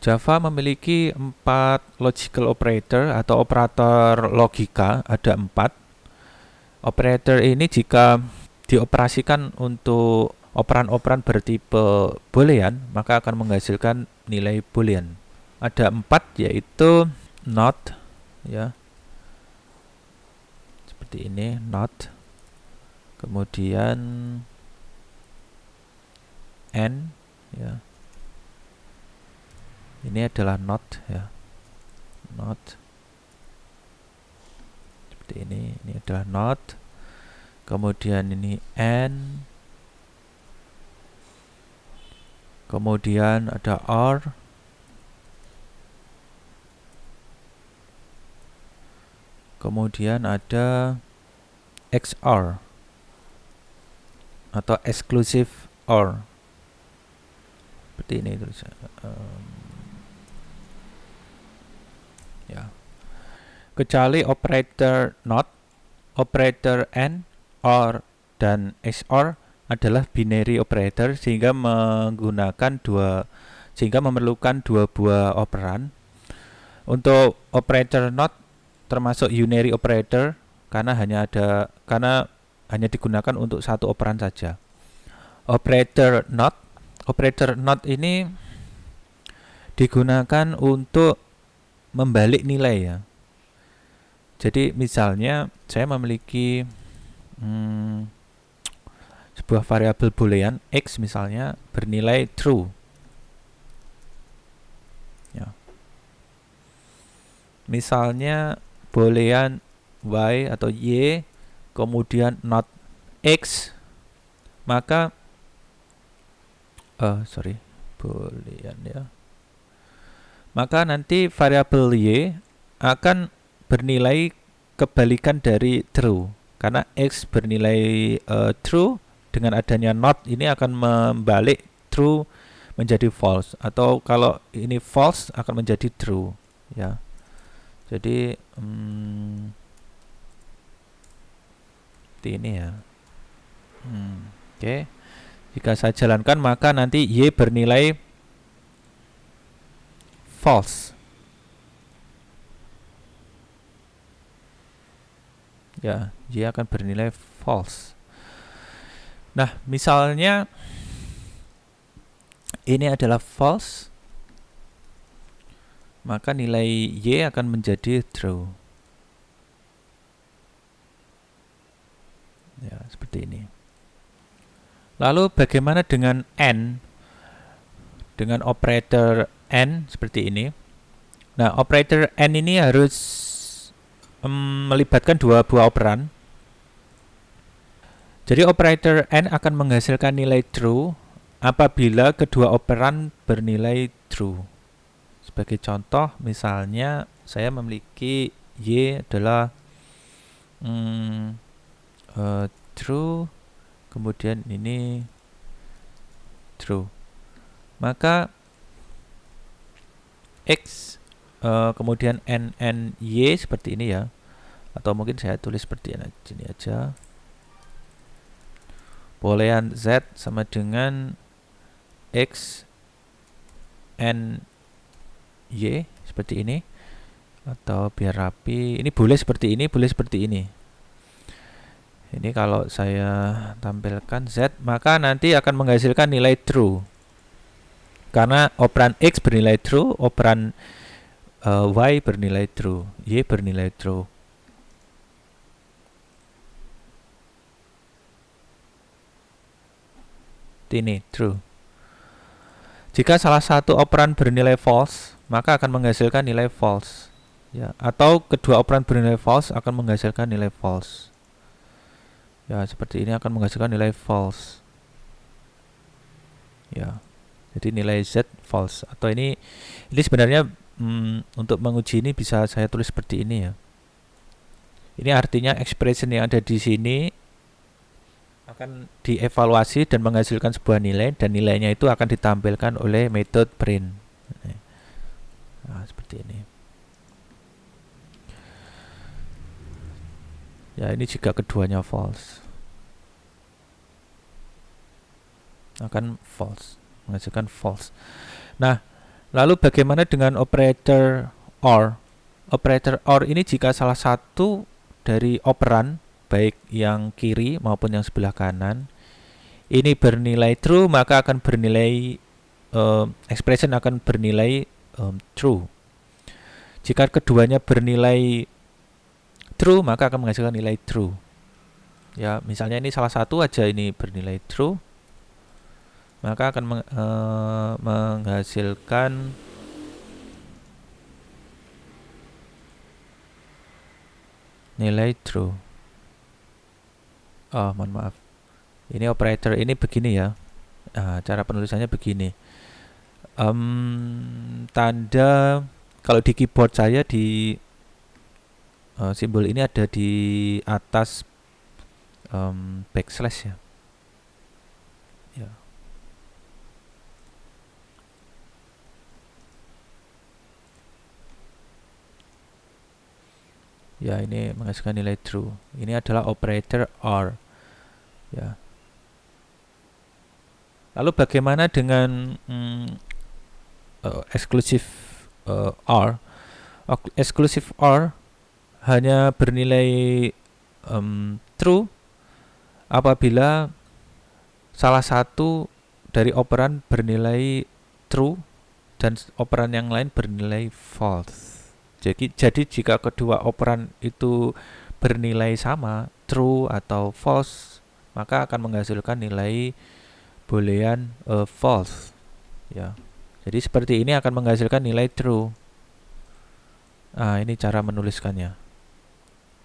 Java memiliki 4 logical operator atau operator logika, ada 4. Operator ini jika dioperasikan untuk operan-operan bertipe boolean, maka akan menghasilkan nilai boolean. Ada 4, yaitu not, ya, seperti ini, not. Kemudian and, ya. Ini adalah not, ya. Not. Seperti ini adalah not. Kemudian ini and. Kemudian ada or. Kemudian ada XOR atau exclusive OR. Seperti ini tulisannya. Ya. Kecuali operator not, operator and, or, dan XOR adalah binary operator sehingga memerlukan dua buah operan. Untuk operator not termasuk unary operator karena hanya digunakan untuk satu operan saja. Operator not ini digunakan untuk membalik nilai, ya. Jadi misalnya saya memiliki sebuah variabel boolean x misalnya bernilai true, ya. Misalnya boolean y atau y kemudian not x, maka boolean, ya. Maka nanti variabel y akan bernilai kebalikan dari true, karena x bernilai true. Dengan adanya not ini akan membalik true menjadi false, atau kalau ini false akan menjadi true, ya. Jadi seperti ini, ya. Oke. Jika saya jalankan maka nanti y bernilai false, ya. Y akan bernilai false. Nah, misalnya ini adalah false, maka nilai y akan menjadi true. Ya, seperti ini. Lalu bagaimana dengan and? Dengan operator and seperti ini. Nah, operator and ini harus melibatkan dua buah operan. Jadi operator and akan menghasilkan nilai true apabila kedua operan bernilai true. Sebagai contoh, misalnya saya memiliki y adalah true, kemudian ini true. Maka x kemudian n y seperti ini, ya. Atau mungkin saya tulis seperti ini aja. Boolean z sama dengan x n y seperti ini, atau biar rapi ini boleh seperti ini, boleh seperti ini. Ini kalau saya tampilkan z, maka nanti akan menghasilkan nilai true karena operan x bernilai true, operan y bernilai true, y bernilai true. Ini true. Jika salah satu operan bernilai false, maka akan menghasilkan nilai false, ya. Atau kedua operan bernilai false akan menghasilkan nilai false, ya. Seperti ini akan menghasilkan nilai false, ya. Jadi nilai z false. Atau ini sebenarnya untuk menguji ini bisa saya tulis seperti ini, ya. Ini artinya expression yang ada di sini akan dievaluasi dan menghasilkan sebuah nilai, dan nilainya itu akan ditampilkan oleh metode print. Nah, seperti ini. Ya, ini jika keduanya false, akan false, menghasilkan false. Nah, Lalu bagaimana dengan operator OR? Operator OR ini jika salah satu dari operan, baik yang kiri maupun yang sebelah kanan, ini bernilai true, maka akan bernilai expression akan bernilai true. Jika keduanya bernilai true, maka akan menghasilkan nilai true. Ya, misalnya ini salah satu aja ini bernilai true, maka akan menghasilkan nilai true. Oh, mohon maaf. Ini operator ini begini ya. Cara penulisannya begini. Tanda kalau di keyboard saya di simbol ini ada di atas backslash ya. Ya. Ya, ini menghasilkan nilai true. Ini adalah operator OR. Ya. Lalu bagaimana dengan exclusive OR? Exclusive OR hanya bernilai true apabila salah satu dari operan bernilai true dan operan yang lain bernilai false. Jadi jika kedua operan itu bernilai sama, true atau false, maka akan menghasilkan nilai boolean false. Ya. Jadi seperti ini akan menghasilkan nilai true. Ini cara menuliskannya.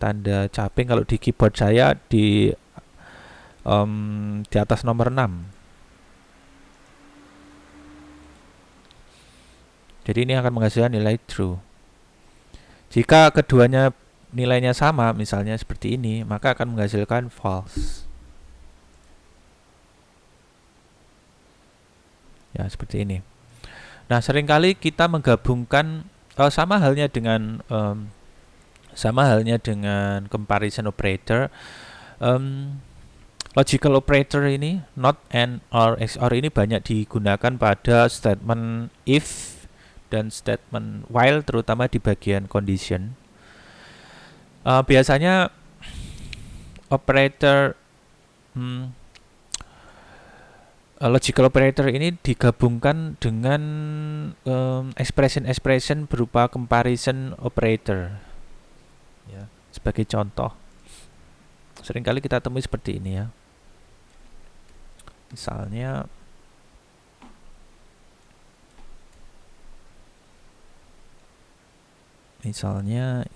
Tanda caping kalau di keyboard saya di atas nomor 6. Jadi ini akan menghasilkan nilai true. Jika keduanya nilainya sama, misalnya seperti ini, maka akan menghasilkan false. Ya, seperti ini. Nah, seringkali kita menggabungkan sama halnya dengan comparison operator. Logical operator ini, not, and, or, XOR ini banyak digunakan pada statement if dan statement while, terutama di bagian condition. Biasanya operator logical operator ini digabungkan dengan expression berupa comparison operator. Ya, sebagai contoh, seringkali kita temui seperti ini ya. Misalnya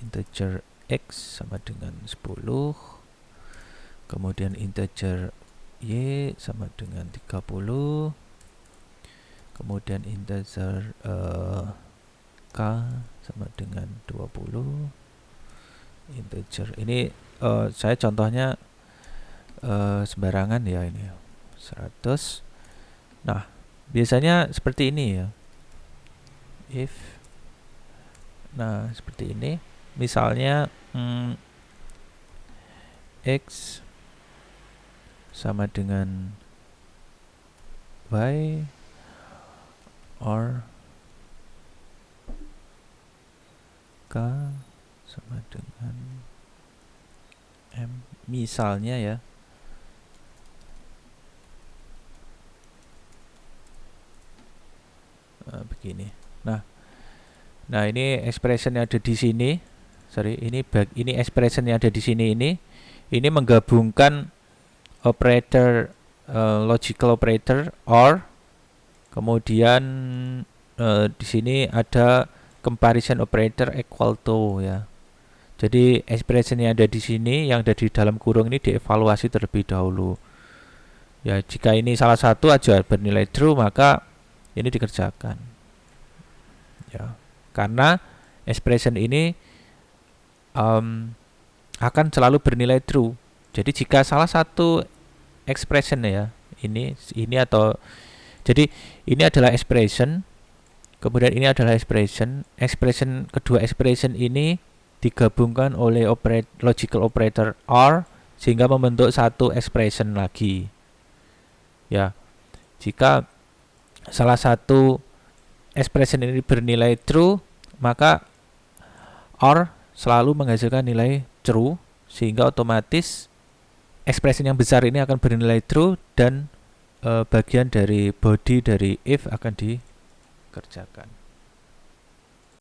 integer x sama dengan 10, kemudian integer y sama dengan 30, kemudian integer k sama dengan 20, integer ini saya contohnya sembarangan ya, ini 100. Nah, biasanya seperti ini ya, if. Nah, seperti ini. Misalnya x sama dengan y or k sama dengan m, misalnya ya. Begini. Nah, ini expression yang ada di sini. Ini expression yang ada di sini ini menggabungkan operator logical operator OR, kemudian di sini ada comparison operator equal to ya. Jadi expression yang ada di sini, yang ada di dalam kurung ini dievaluasi terlebih dahulu. Ya, jika ini salah satu aja bernilai true, maka ini dikerjakan. Ya. Karena expression ini akan selalu bernilai true. Jadi jika salah satu expression ya, ini atau jadi ini adalah expression, kemudian ini adalah expression kedua expression ini digabungkan oleh logical operator OR sehingga membentuk satu expression lagi. Ya. Jika salah satu expression ini bernilai true, maka OR selalu menghasilkan nilai true, sehingga otomatis expression yang besar ini akan bernilai true dan bagian dari body dari if akan dikerjakan.